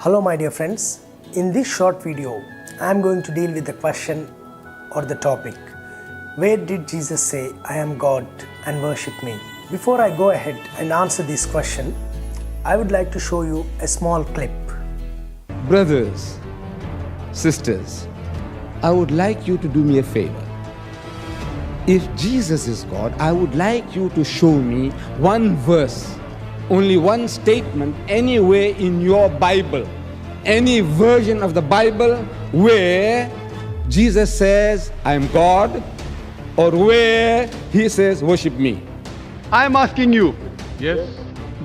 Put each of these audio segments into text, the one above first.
Hello my dear friends, in this short video I am going to deal with the question or the topic, where did Jesus say I am God and worship me? Before I go ahead and answer this question, I would like to show you a small clip. Brothers, sisters, I would like you to do me a favor. If Jesus is God, I would like you to show me one verse, only one statement anywhere in your Bible, any version of the Bible where Jesus says, I am God, or where he says, worship me. I am asking you, Yes.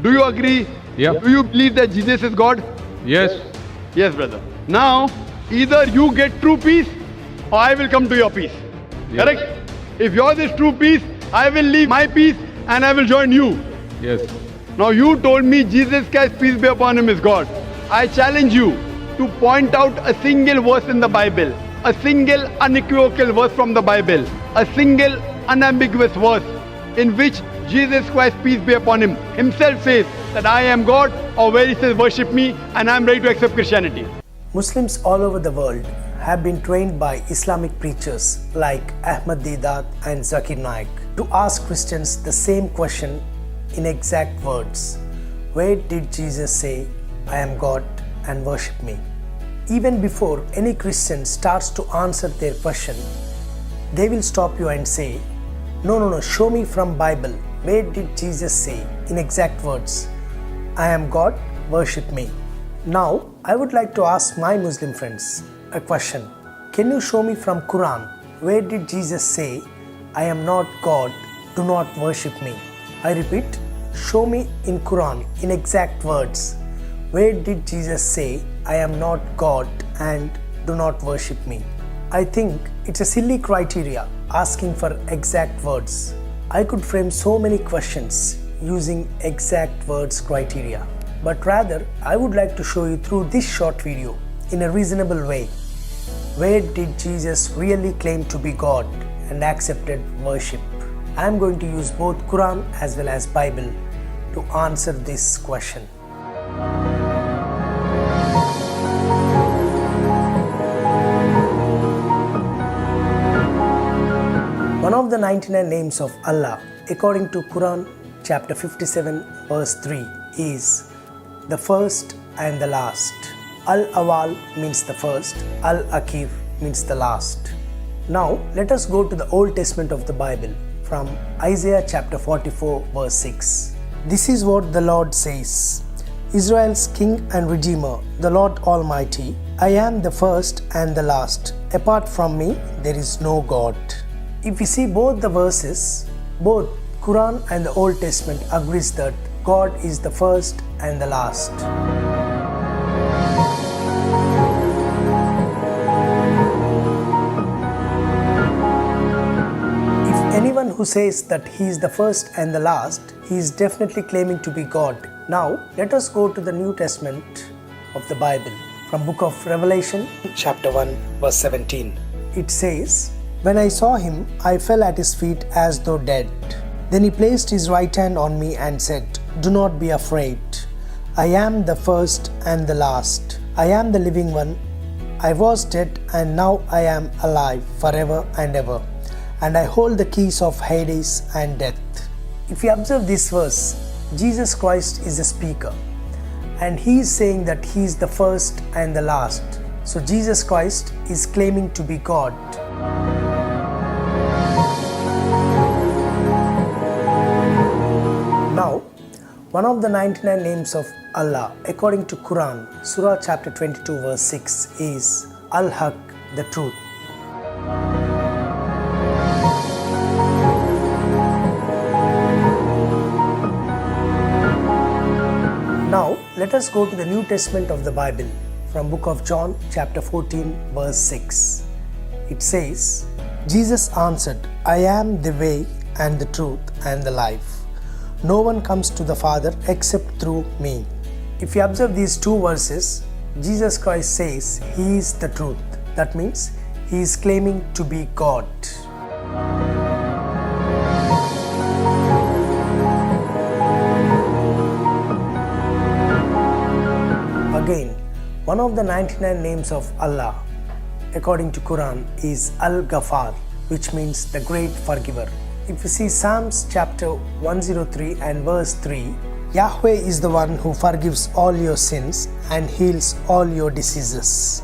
do you agree? Yeah. Do you believe that Jesus is God? Yes. Yes, brother. Now, either you get true peace or I will come to your peace. Yeah. Correct? If yours is true peace, I will leave my peace and I will join you. Yes. Now, you told me Jesus Christ, peace be upon him, is God. I challenge you to point out a single verse in the Bible, a single unequivocal verse from the Bible, a single unambiguous verse in which Jesus Christ, peace be upon him, himself says that I am God, or where he says worship me and I am ready to accept Christianity. Muslims all over the world have been trained by Islamic preachers like Ahmad Deedat and Zakir Naik to ask Christians the same question in exact words. Where did Jesus say, I am God and worship me? Even before any Christian starts to answer their question, they will stop you and say, No, show me from Bible. Where did Jesus say in exact words, I am God, worship me? Now, I would like to ask my Muslim friends a question. Can you show me from Quran, where did Jesus say, I am not God, do not worship me? I repeat, show me in Quran in exact words, where did Jesus say, I am not God and do not worship me? I think it's a silly criteria asking for exact words. I could frame so many questions using exact words criteria. But rather, I would like to show you through this short video in a reasonable way, where did Jesus really claim to be God and accepted worship? I am going to use both Quran as well as Bible to answer this question. One of the 99 names of Allah, according to Quran chapter 57 verse 3, is the first and the last. Al-Awwal means the first, Al-Akhir means the last. Now let us go to the Old Testament of the Bible from Isaiah chapter 44 verse 6. This is what the Lord says, Israel's King and Redeemer, the Lord Almighty, I am the first and the last. Apart from me, there is no God. If we see both the verses, both Quran and the Old Testament agrees that God is the first and the last. If anyone who says that he is the first and the last, he is definitely claiming to be God. Now, let us go to the New Testament of the Bible from book of Revelation, chapter 1, verse 17. It says, When I saw him, I fell at his feet as though dead. Then he placed his right hand on me and said, Do not be afraid. I am the first and the last. I am the living one. I was dead and now I am alive forever and ever. And I hold the keys of Hades and death. If you observe this verse, Jesus Christ is the speaker. And he is saying that he is the first and the last. So Jesus Christ is claiming to be God. Now, one of the 99 names of Allah, according to Quran, Surah chapter 22 verse 6 is Al-Haq, the truth. Now, let us go to the New Testament of the Bible from book of John chapter 14 verse 6. It says, Jesus answered, I am the way and the truth and the life. No one comes to the Father except through me. If you observe these two verses, Jesus Christ says he is the truth. That means he is claiming to be God. Again, One of the 99 names of Allah, according to Quran, is Al-Ghafar, which means the great forgiver. If you see Psalms chapter 103 and verse 3, Yahweh is the one who forgives all your sins and heals all your diseases.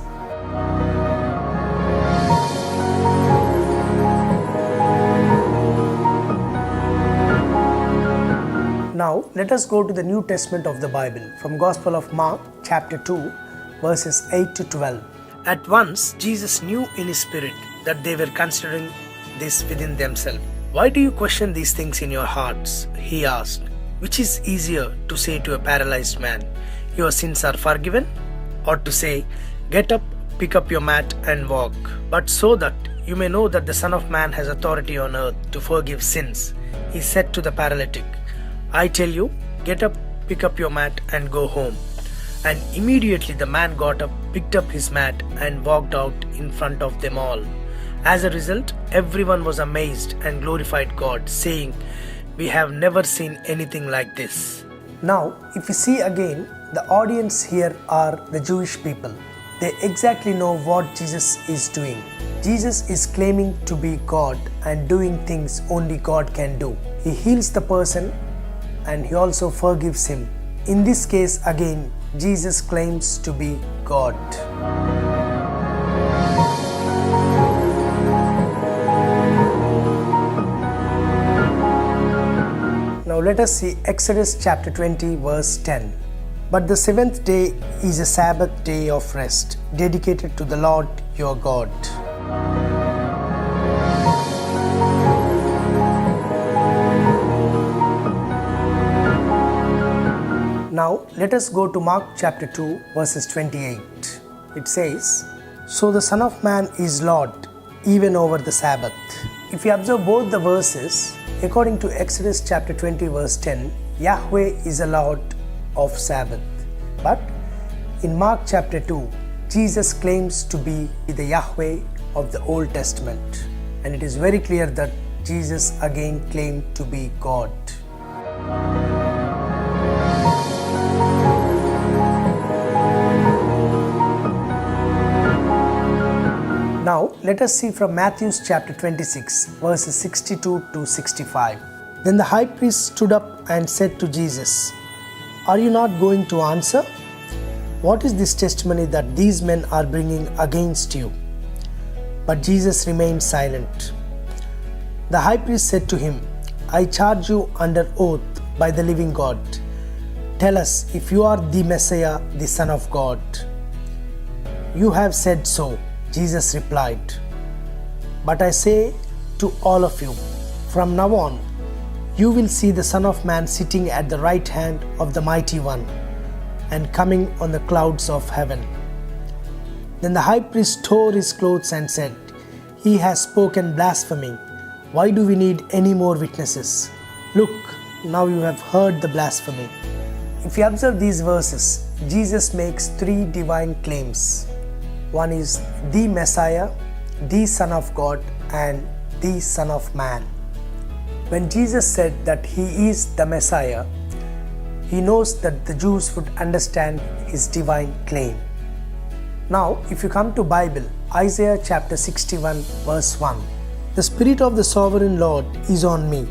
Now let us go to the New Testament of the Bible from Gospel of Mark chapter 2 verses 8 to 12. At once Jesus knew in his spirit that they were considering this within themselves. Why do you question these things in your hearts? He asked. Which is easier to say to a paralyzed man, your sins are forgiven, or to say, get up, pick up your mat and walk? But so that you may know that the Son of Man has authority on earth to forgive sins, he said to the paralytic, I tell you, get up, pick up your mat and go home. And immediately the man got up, picked up his mat and walked out in front of them all. As a result, everyone was amazed and glorified God, saying, we have never seen anything like this. Now, if you see again, the audience here are the Jewish people. They exactly know what Jesus is doing. Jesus is claiming to be God and doing things only God can do. He heals the person and he also forgives him. In this case, again, Jesus claims to be God. Now let us see Exodus chapter 20 verse 10. But the seventh day is a Sabbath day of rest, dedicated to the Lord your God. Now let us go to Mark chapter 2 verses 28. It says, so the Son of Man is Lord even over the Sabbath. If you observe both the verses, according to Exodus chapter 20 verse 10, Yahweh is a Lord of Sabbath. But in Mark chapter 2, Jesus claims to be the Yahweh of the Old Testament. And it is very clear that Jesus again claimed to be God. Now let us see from Matthew chapter 26 verses 62 to 65. Then the high priest stood up and said to Jesus, are you not going to answer? What is this testimony that these men are bringing against you? But Jesus remained silent. The high priest said to him, I charge you under oath by the living God. Tell us if you are the Messiah, the Son of God. You have said so, Jesus replied. But I say to all of you, from now on, you will see the Son of Man sitting at the right hand of the Mighty One and coming on the clouds of heaven. Then the high priest tore his clothes and said, he has spoken blasphemy. Why do we need any more witnesses? Look, now you have heard the blasphemy. If you observe these verses, Jesus makes three divine claims. One is the Messiah, the Son of God, and the Son of Man. When Jesus said that he is the Messiah, he knows that the Jews would understand his divine claim. Now, if you come to Bible, Isaiah chapter 61 verse 1. The Spirit of the Sovereign Lord is on me,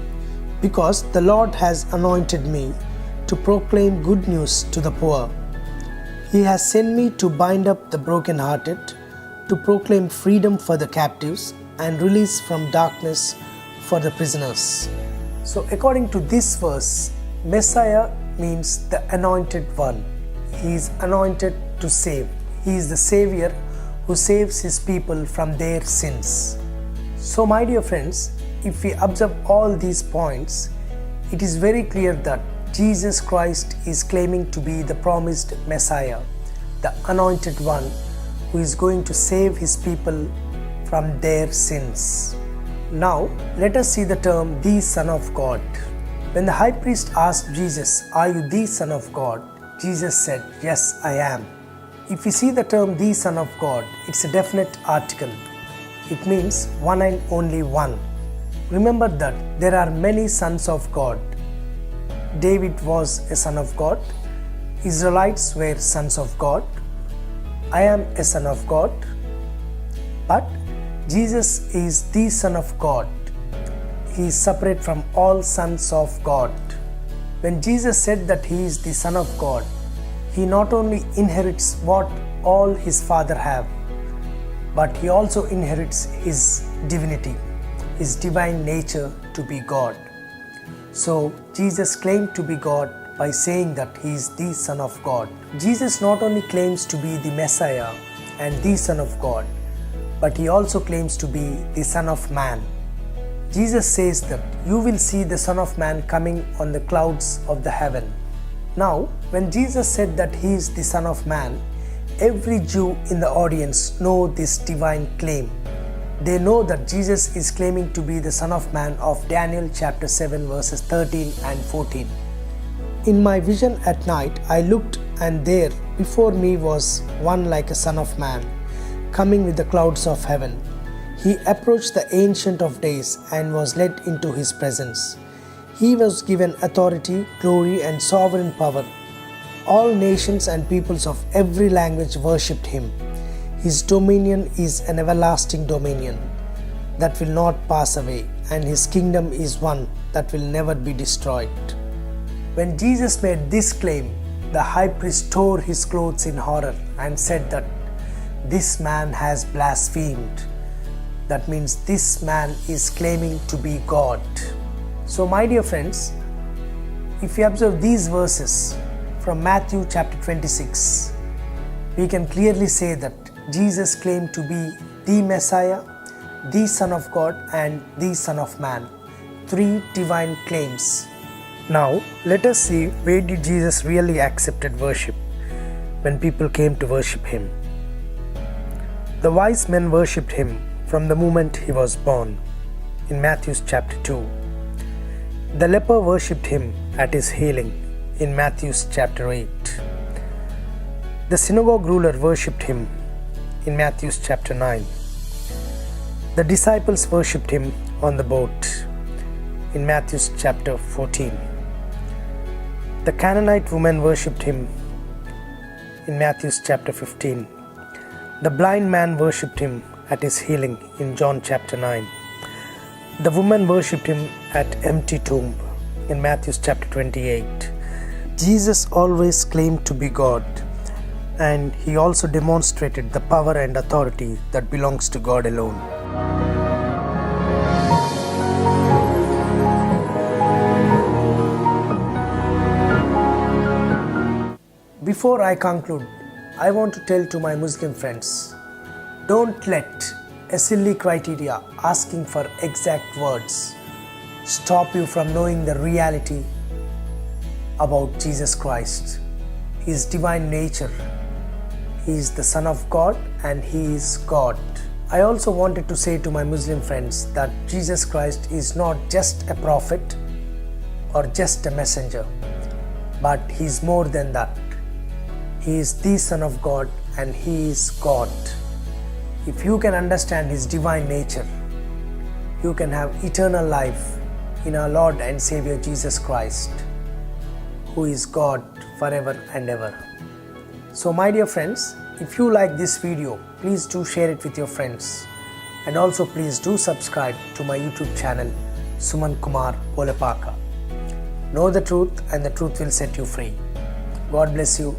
because the Lord has anointed me to proclaim good news to the poor. He has sent me to bind up the brokenhearted, to proclaim freedom for the captives and release from darkness for the prisoners. So according to this verse, Messiah means the anointed one. He is anointed to save. He is the Savior who saves his people from their sins. So my dear friends, if we observe all these points, it is very clear that Jesus Christ is claiming to be the promised Messiah, the anointed one who is going to save his people from their sins. Now, let us see the term the Son of God. When the high priest asked Jesus, are you the Son of God? Jesus said, yes, I am. If you see the term the Son of God, it's a definite article. It means one and only one. Remember that there are many sons of God. David was a son of God. Israelites were sons of God. I am a son of God, but Jesus is the Son of God. He is separate from all sons of God. When Jesus said that He is the Son of God, He not only inherits what all His Father have, but He also inherits His divinity, His divine nature to be God. So Jesus claimed to be God by saying that He is the Son of God. Jesus not only claims to be the Messiah and the Son of God, but He also claims to be the Son of Man. Jesus says that you will see the Son of Man coming on the clouds of the heaven. Now, when Jesus said that He is the Son of Man, every Jew in the audience know this divine claim. They know that Jesus is claiming to be the Son of Man of Daniel chapter 7 verses 13 and 14. In my vision at night, I looked, and there before me was one like a Son of Man, coming with the clouds of heaven. He approached the Ancient of Days and was led into His presence. He was given authority, glory, and sovereign power. All nations and peoples of every language worshipped Him. His dominion is an everlasting dominion that will not pass away, and His kingdom is one that will never be destroyed. When Jesus made this claim, the high priest tore his clothes in horror and said that this man has blasphemed. That means this man is claiming to be God. So my dear friends, if you observe these verses from Matthew chapter 26, we can clearly say that Jesus claimed to be the Messiah, the Son of God, and the Son of Man. Three divine claims. Now let us see where did Jesus really accepted worship when people came to worship Him. The wise men worshipped Him from the moment He was born in Matthew chapter 2. The leper worshipped Him at His healing in Matthew chapter 8. The synagogue ruler worshipped Him in Matthew chapter 9. The disciples worshipped Him on the boat in Matthew chapter 14. The Canaanite woman worshipped Him in Matthew chapter 15. The blind man worshipped Him at His healing in John chapter 9. The woman worshipped Him at empty tomb in Matthew chapter 28. Jesus always claimed to be God, and He also demonstrated the power and authority that belongs to God alone. Before I conclude, I want to tell to my Muslim friends, don't let a silly criteria asking for exact words stop you from knowing the reality about Jesus Christ, His divine nature. He is the Son of God and He is God. I also wanted to say to my Muslim friends that Jesus Christ is not just a prophet or just a messenger, but He is more than that. He is the Son of God and He is God. If you can understand His divine nature, you can have eternal life in our Lord and Savior Jesus Christ, who is God forever and ever. So my dear friends, if you like this video, please do share it with your friends, and also please do subscribe to my YouTube channel, Suman Kumar Polepaka. Know the truth and the truth will set you free. God bless you.